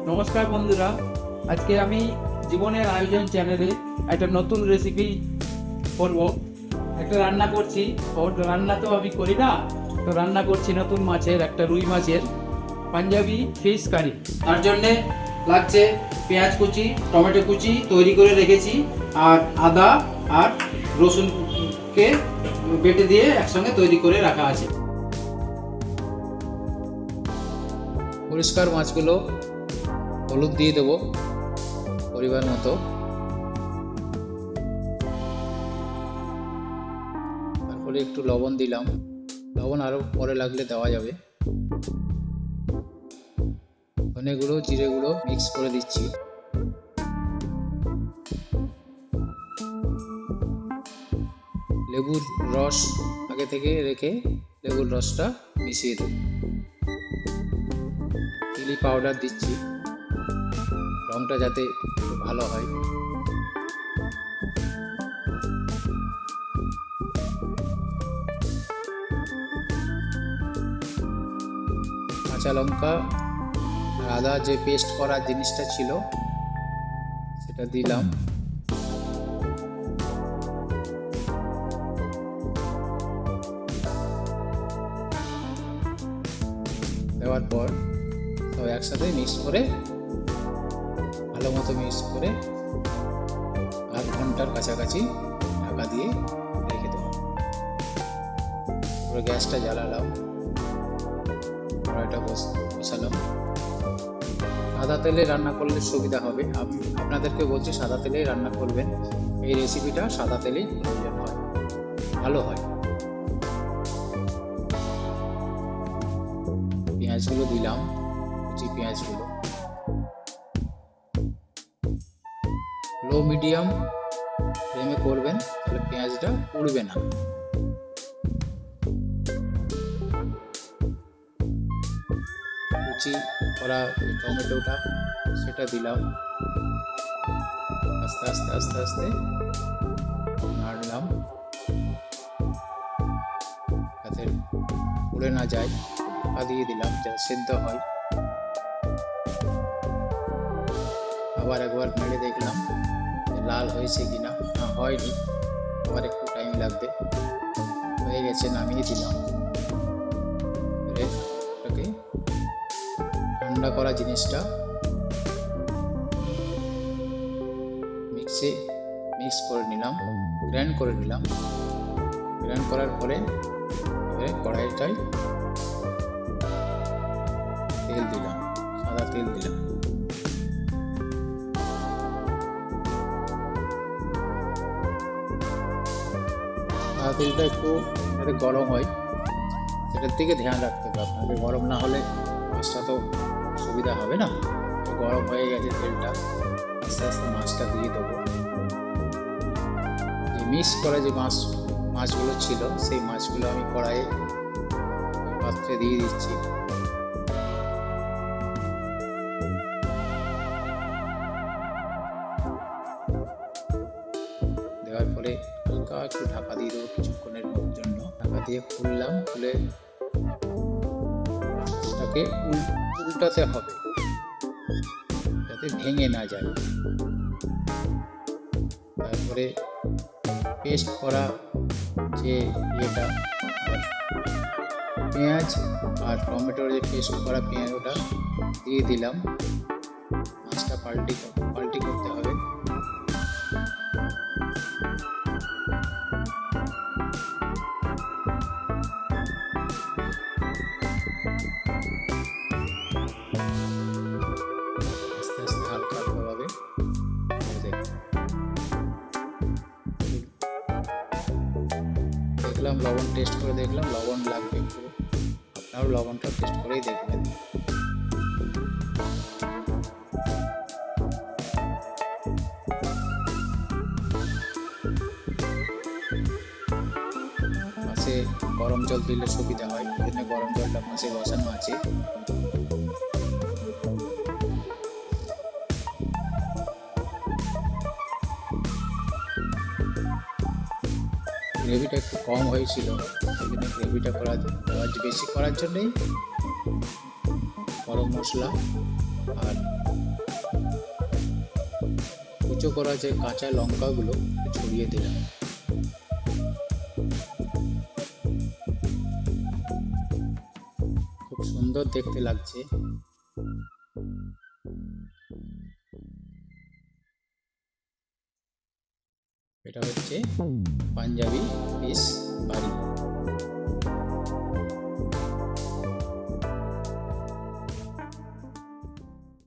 নমস্কার বন্ধুরা, আজকে আমি জীবনের আয়োজন চ্যানেলে একটা নতুন রেসিপি করব। একটা রান্না করছি, রান্না তো আমি করি না, তো রান্না করছি নতুন মাছের, একটা রুই মাছের পাঞ্জাবি ফিশ কারি। তার জন্যে লাগছে পেঁয়াজ কুচি, টমেটো কুচি তৈরি করে রেখেছি, আর আদা আর রসুনকে বেটে দিয়ে একসঙ্গে তৈরি করে রাখা আছে। পরিষ্কার মাছগুলো হলুদ দিয়ে দেবো পরিমাণ মতো, তারপরে একটু লবণ দিলাম। লবণ আরও পরে লাগলে দেওয়া যাবে। ধনে গুঁড়ো, জিরে গুঁড়ো মিক্স করে দিচ্ছি। লেবুর রস আগে থেকে রেখে লেবুর রসটা মিশিয়ে দেব। চিলি পাউডার দিচ্ছি, রংটা যাতে ভালো হয়। কাঁচা লঙ্কা আর আদা যে পেস্ট করা জিনিসটা ছিল সেটা দিলাম। দেওয়ার পর সব একসাথে মিক্স করে ভালো মতো মিক্স করে আধ ঘন্টার কাছাকাছি ঢাকা দিয়ে রেখে দেবো। পুরো গ্যাসটা জ্বালালাম, কড়াইটা বসালাম। সাদা তেলে রান্না করলে সুবিধা হবে। আপনাদেরকে বলছি সাদা তেলেই রান্না করবেন। এই রেসিপিটা সাদা তেলেই প্রয়োজন হয়, ভালো হয়। পেঁয়াজগুলো দিলাম, কুচি পেঁয়াজগুলো। লো মিডিয়াম ফ্লেমে করবেন, তাহলে পেঁয়াজটা পুড়বে না। কুচি করা টমেটোটা সেটা দিলাম। আস্তে আস্তে আস্তে আস্তে নাড়লাম যাতে পুড়ে না যায়। ঢাকা দিয়ে দিলাম যাতে সেদ্ধ হয়। আবার একবার নেড়ে দেখলাম লাল হয়েছে কিনা। না, হয়নি, আবার একটু টাইম লাগবে। হয়ে গেছে, নামিয়ে দিলাম। এটাকে ঠান্ডা করা জিনিসটা মিক্স করে নিলাম, গ্রাইন্ড করে নিলাম। গ্রাইন্ড করার পরে এবারে কড়াইটায় তেল দিলাম, সাদা তেল দিলাম। সাদা তেলটা একটু যাতে গরম হয় সেটার দিকে ধ্যান রাখতে হবে আপনাকে। গরম না হলে মাছটা তো সুবিধা হবে না। গরম হয়ে গেছে তেলটা, আস্তে আস্তে মাছটা দিয়ে দেবো। যে মিক্স করা যে মাছগুলো ছিল সেই মাছগুলো আমি কড়াইয়ে পাত্রে দিয়ে দিচ্ছি। দেওয়ার পরে হালকা একটু ঢাকা দিয়ে দেবো কিছুক্ষণের জন্য। ঢাকা দিয়ে খুললাম, খুলে এটাকে উল্টাতে হবে যাতে ভেঙে না যায়। তারপরে পেস্ট করা যে ইয়েটা পেঁয়াজ আর টমেটোর যে পেস্ট করা পেঁয়াজ ওটা দিয়ে দিলাম। মাছটা পাল্টি করতে হবে। আস্তে আস্তে হালকা হালকাভাবে দেখলাম, লবণ টেস্ট করে দেখলাম লবণ লাগবে একটু। আপনারাও লবণটা টেস্ট করেই দেখবেন। মাছে গরম জল দিলে সুবিধা হয়, ওই জন্য গরম জলটা মাছে বসানো আছে। গ্রেভিটা একটু কম হয়েছিল, সেই জন্য গ্রেভিটা বেশি করার জন্যই গরম মশলা আর কুচো করা যে কাঁচা লঙ্কাগুলো ছড়িয়ে দিলাম। খুব সুন্দর দেখতে লাগছে। এটা হচ্ছে পাঞ্জাবি ফিশ কারি।